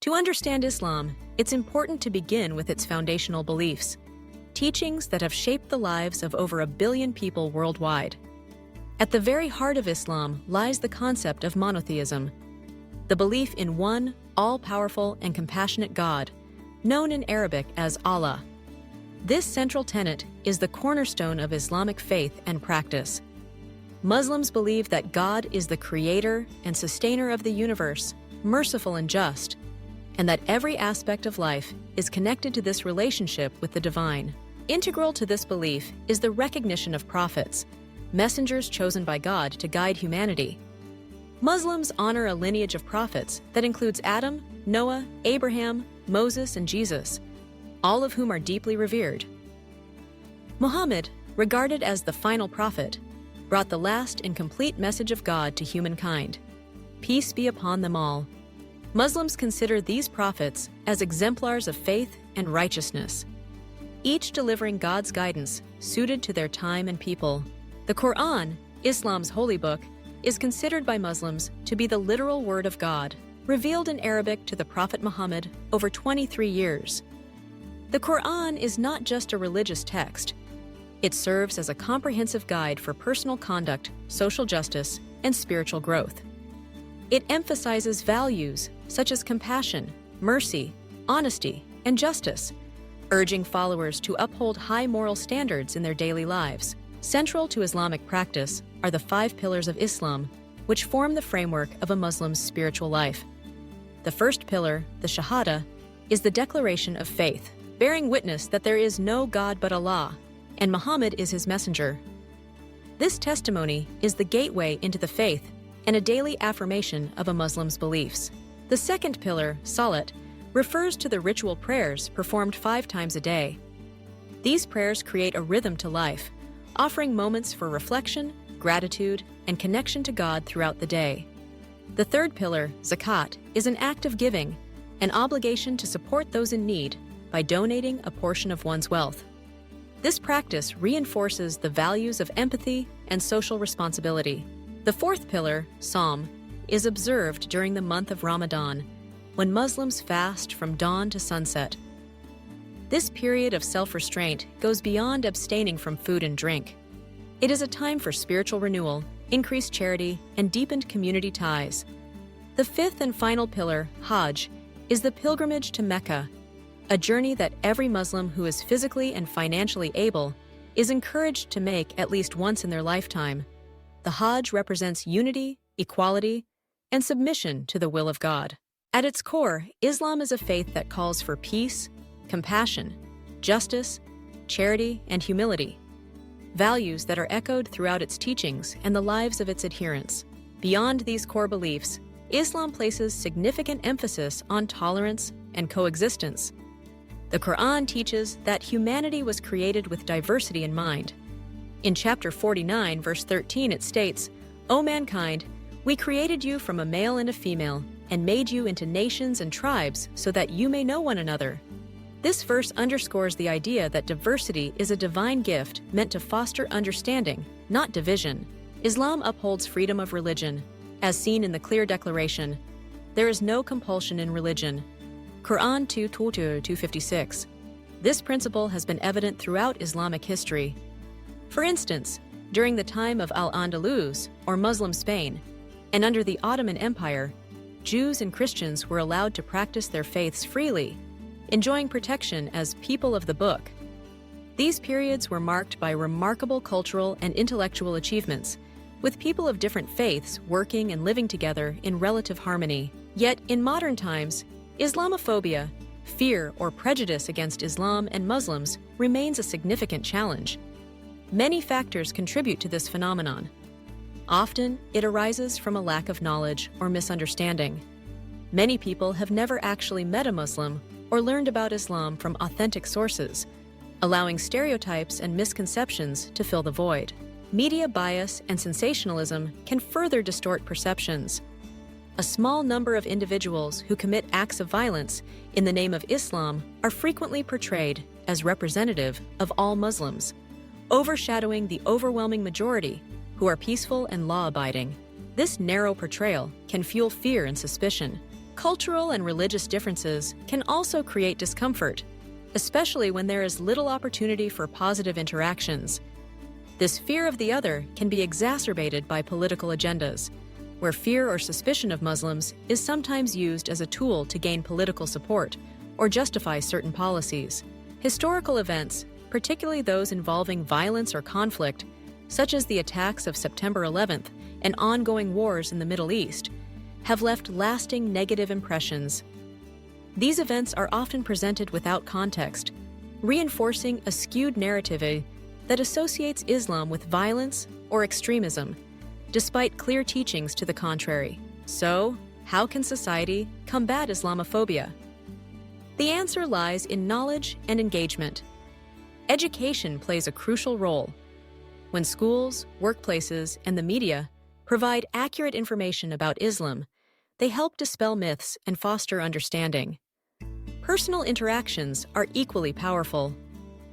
To understand Islam, it's important to begin with its foundational beliefs, teachings that have shaped the lives of over 1 billion people worldwide. At the very heart of Islam lies the concept of monotheism, the belief in one, all-powerful and compassionate God, known in Arabic as Allah. This central tenet is the cornerstone of Islamic faith and practice. Muslims believe that God is the creator and sustainer of the universe, merciful and just, and that every aspect of life is connected to this relationship with the divine. Integral to this belief is the recognition of prophets, messengers chosen by God to guide humanity. Muslims honor a lineage of prophets that includes Adam, Noah, Abraham, Moses, and Jesus, all of whom are deeply revered. Muhammad, regarded as the final prophet, brought the last and complete message of God to humankind. Peace be upon them all. Muslims consider these prophets as exemplars of faith and righteousness, each delivering God's guidance suited to their time and people. The Quran, Islam's holy book, is considered by Muslims to be the literal word of God, revealed in Arabic to the Prophet Muhammad over 23 years. The Quran is not just a religious text. It serves as a comprehensive guide for personal conduct, social justice, and spiritual growth. It emphasizes values such as compassion, mercy, honesty, and justice, urging followers to uphold high moral standards in their daily lives. Central to Islamic practice are the 5 pillars of Islam, which form the framework of a Muslim's spiritual life. The first pillar, the Shahada, is the declaration of faith, bearing witness that there is no God but Allah, and Muhammad is his messenger. This testimony is the gateway into the faith and a daily affirmation of a Muslim's beliefs. The second pillar, Salat, refers to the ritual prayers performed 5 times a day. These prayers create a rhythm to life, offering moments for reflection, gratitude, and connection to God throughout the day. The third pillar, Zakat, is an act of giving, an obligation to support those in need by donating a portion of one's wealth. This practice reinforces the values of empathy and social responsibility. The fourth pillar, Psalm, is observed during the month of Ramadan, when Muslims fast from dawn to sunset. This period of self-restraint goes beyond abstaining from food and drink. It is a time for spiritual renewal, increased charity, and deepened community ties. The fifth and final pillar, Hajj, is the pilgrimage to Mecca, a journey that every Muslim who is physically and financially able is encouraged to make at least once in their lifetime. The Hajj represents unity, equality, and submission to the will of God. At its core, Islam is a faith that calls for peace, compassion, justice, charity, and humility, values that are echoed throughout its teachings and the lives of its adherents. Beyond these core beliefs, Islam places significant emphasis on tolerance and coexistence. The Quran teaches that humanity was created with diversity in mind. In chapter 49, verse 13, it states, "O mankind, we created you from a male and a female, and made you into nations and tribes so that you may know one another." This verse underscores the idea that diversity is a divine gift meant to foster understanding, not division. Islam upholds freedom of religion, as seen in the clear declaration, "There is no compulsion in religion." Quran 2:256. This principle has been evident throughout Islamic history. For instance, during the time of Al-Andalus, or Muslim Spain, and under the Ottoman Empire, Jews and Christians were allowed to practice their faiths freely, enjoying protection as people of the book. These periods were marked by remarkable cultural and intellectual achievements, with people of different faiths working and living together in relative harmony. Yet, in modern times, Islamophobia, fear or prejudice against Islam and Muslims, remains a significant challenge. Many factors contribute to this phenomenon. Often, it arises from a lack of knowledge or misunderstanding. Many people have never actually met a Muslim or learned about Islam from authentic sources, allowing stereotypes and misconceptions to fill the void. Media bias and sensationalism can further distort perceptions. A small number of individuals who commit acts of violence in the name of Islam are frequently portrayed as representative of all Muslims, overshadowing the overwhelming majority who are peaceful and law-abiding. This narrow portrayal can fuel fear and suspicion, Cultural and religious differences can also create discomfort, especially when there is little opportunity for positive interactions. This fear of the other can be exacerbated by political agendas, where fear or suspicion of Muslims is sometimes used as a tool to gain political support or justify certain policies. Historical events, particularly those involving violence or conflict, such as the attacks of September 11th and ongoing wars in the Middle East, have left lasting negative impressions. These events are often presented without context, reinforcing a skewed narrative that associates Islam with violence or extremism, despite clear teachings to the contrary. So, how can society combat Islamophobia? The answer lies in knowledge and engagement. Education plays a crucial role. When schools, workplaces, and the media provide accurate information about Islam, they help dispel myths and foster understanding. Personal interactions are equally powerful.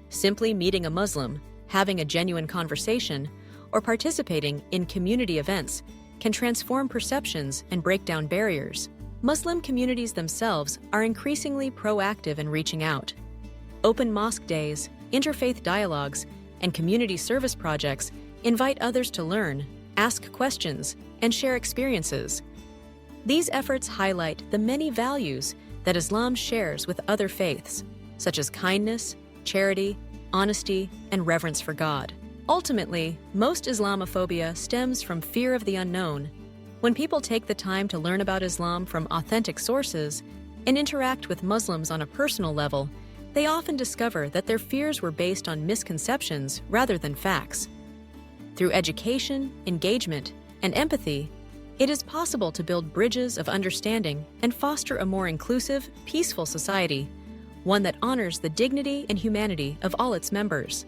Simply meeting a Muslim, having a genuine conversation, or participating in community events can transform perceptions and break down barriers. Muslim communities themselves are increasingly proactive in reaching out. Open mosque days, interfaith dialogues, and community service projects invite others to learn, ask questions, and share experiences. These efforts highlight the many values that Islam shares with other faiths, such as kindness, charity, honesty, and reverence for God. Ultimately, most Islamophobia stems from fear of the unknown. When people take the time to learn about Islam from authentic sources and interact with Muslims on a personal level, they often discover that their fears were based on misconceptions rather than facts. Through education, engagement, and empathy, it is possible to build bridges of understanding and foster a more inclusive, peaceful society, one that honors the dignity and humanity of all its members.